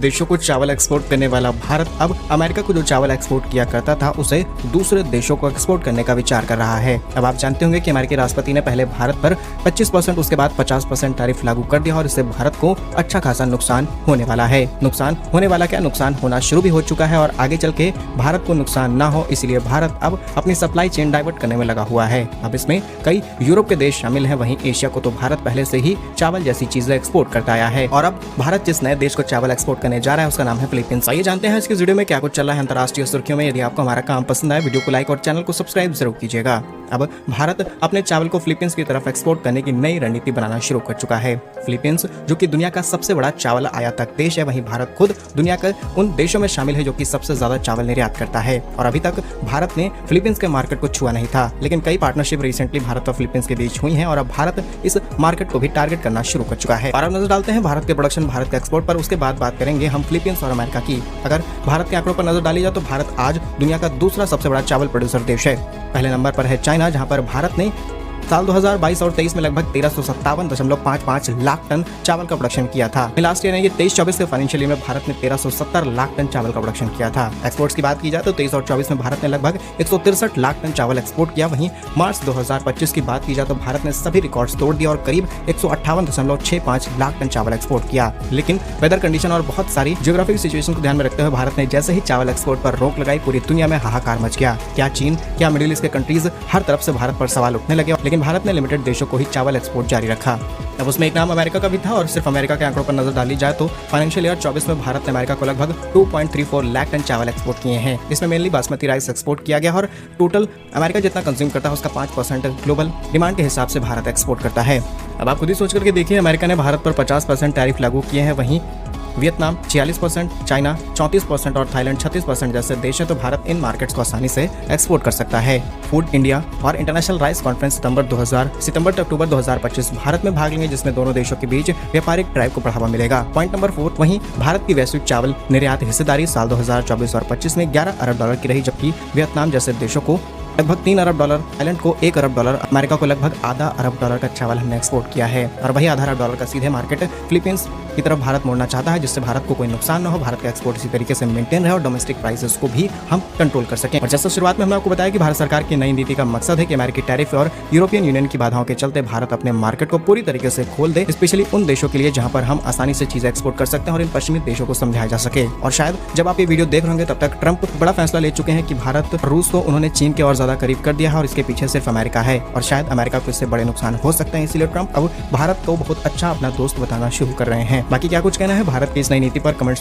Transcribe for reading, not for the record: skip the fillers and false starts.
देशों को चावल एक्सपोर्ट करने वाला भारत अब अमेरिका को जो चावल एक्सपोर्ट किया करता था उसे दूसरे देशों को एक्सपोर्ट करने का विचार कर रहा है। अब आप जानते होंगे कि अमेरिकी राष्ट्रपति ने पहले भारत पर 25% उसके बाद 50% टैरिफ लागू कर दिया और इससे भारत को अच्छा खासा नुकसान होने वाला है। नुकसान होने वाला क्या, नुकसान होना शुरू भी हो चुका है और आगे चल के भारत को नुकसान ना हो इसलिए भारत अब अपनी सप्लाई चेन डाइवर्ट करने में लगा हुआ है। अब इसमें कई यूरोप के देश शामिल हैं, वहीं एशिया को तो भारत पहले से ही चावल जैसी चीजें एक्सपोर्ट करता आया है और अब भारत जिस नए देश को चावल एक्सपोर्ट करने जा रहा है उसका नाम है फिलीपींस। आइए जानते हैं इसकी वीडियो में क्या कुछ चल रहा है अंतर्राष्ट्रीय सुर्खियों में। यदि आपको हमारा काम पसंद आए वीडियो को लाइक और चैनल को सब्सक्राइब जरूर कीजिएगा। अब भारत अपने चावल को फिलीपींस की तरफ एक्सपोर्ट करने की नई रणनीति बनाना शुरू कर चुका है। फिलीपींस जो कि दुनिया का सबसे बड़ा चावल आयातक देश है, वहीं भारत खुद दुनिया के उन देशों में शामिल है जो कि सबसे ज्यादा चावल निर्यात करता है और अभी तक भारत ने फिलीपींस के मार्केट को छुआ नहीं था, लेकिन कई पार्टनरशिप रिसेंटली भारत और फिलीपींस के बीच हुई हैं और अब भारत इस मार्केट को भी टारगेट करना शुरू कर चुका है। और अब नजर डालते हैं भारत के प्रोडक्शन, भारत के एक्सपोर्ट पर, उसके बाद बात करेंगे हम फिलीपींस और अमेरिका की। अगर भारत के आंकड़ों पर नजर डाली जाए तो भारत आज दुनिया का दूसरा सबसे बड़ा चावल प्रोड्यूसर देश है। पहले नंबर पर है चाइना, जहां पर भारत ने साल 2022 और 23 में लगभग 1357.55 लाख टन चावल का प्रोडक्शन किया था। लास्ट ईयर ये 23-24 के फाइनेंशियल ईयर में भारत ने 1370 लाख टन चावल का प्रोडक्शन किया था। एक्सपोर्ट्स की बात की जाए तो 23 और 24 में भारत ने लगभग 163 लाख टन चावल एक्सपोर्ट किया। वहीं मार्च 2025 की बात की जाए तो भारत ने सभी रिकॉर्ड्स तोड़ दिया और करीब 158.65 लाख टन चावल एक्सपोर्ट किया। लेकिन वेदर कंडीशन और बहुत सारी जियोग्राफिक सिचुएशन को ध्यान में रखते हुए भारत ने जैसे ही चावल एक्सपोर्ट पर रोक लगाई पूरी दुनिया में हाहाकार मच गया। क्या चीन, क्या मिडिल ईस्ट के कंट्रीज, हर तरफ से भारत पर सवाल उठने लगे, लेकिन भारत ने लिमिटेड देशों को ही चावल एक्सपोर्ट जारी रखा। अब उसमें एक नाम अमेरिका का भी था और सिर्फ अमेरिका के आंकड़ों पर नजर डाली जाए तो फाइनेंशियल ईयर 24 में भारत ने अमेरिका को लगभग 2.34 लाख टन चावल एक्सपोर्ट किए हैं। इसमें मेनली बासमती राइस एक्सपोर्ट किया गया और टोटल अमेरिका जितना कंज्यूम करता है उसका 5% ग्लोबल डिमांड के हिसाब से भारत एक्सपोर्ट करता है। अब आप खुद ही सोच करके देखिए, अमेरिका ने भारत पर 50% टैरिफ लागू किए हैं, वहीं वियतनाम 46%, चाइना 34% और थाईलैंड 36% जैसे देश है, तो भारत इन मार्केट्स को आसानी से एक्सपोर्ट कर सकता है। फूड इंडिया और इंटरनेशनल राइस कॉन्फ्रेंस सितंबर से अक्टूबर 2025 भारत में भाग लेंगे, जिसमें दोनों देशों के बीच व्यापारिक ड्राइव को बढ़ावा मिलेगा। पॉइंट नंबर 4, वहीं भारत की वैश्विक चावल निर्यात हिस्सेदारी साल 2024 और 25 में $11 अरब की रही, जबकि वियतनाम जैसे देशों को लगभग $3 अरब, थाईलैंड को $1 अरब, अमेरिका को लगभग आधा अरब डॉलर का चावल हमने एक्सपोर्ट किया है और वही आधा अरब डॉलर का सीधे मार्केट फिलीपींस की तरफ भारत मोड़ना चाहता है, जिससे भारत को कोई नुकसान न हो, भारत का एक्सपोर्ट इसी तरीके से मेंटेन रहे और डोमेस्टिक प्राइसेस को भी हम कंट्रोल कर सकें। और जैसे शुरुआत में हमने आपको बताया कि भारत सरकार की नई नीति का मकसद है कि अमेरिकी टैरिफ और यूरोपियन यूनियन की बाधाओं के चलते भारत अपने मार्केट को पूरी तरीके से खोल दे, स्पेशली उन देशों के लिए जहां पर हम आसानी से चीजें एक्सपोर्ट कर सकते हैं और इन पश्चिमी देशों को समझाया जा सके। और शायद जब आप ये वीडियो देख रहे होंगे तब तक ट्रंप बड़ा फैसला ले चुके हैं कि भारत रूस को उन्होंने चीन के और ज्यादा करीब कर दिया है और इसके पीछे सिर्फ अमेरिका है और शायद अमेरिका को इससे बड़े नुकसान हो सकते हैं, इसलिए ट्रंप अब भारत को बहुत अच्छा अपना दोस्त बताना शुरू कर रहे हैं। बाकी क्या कुछ कहना है भारत की इस नई नीति पर, कमेंट्स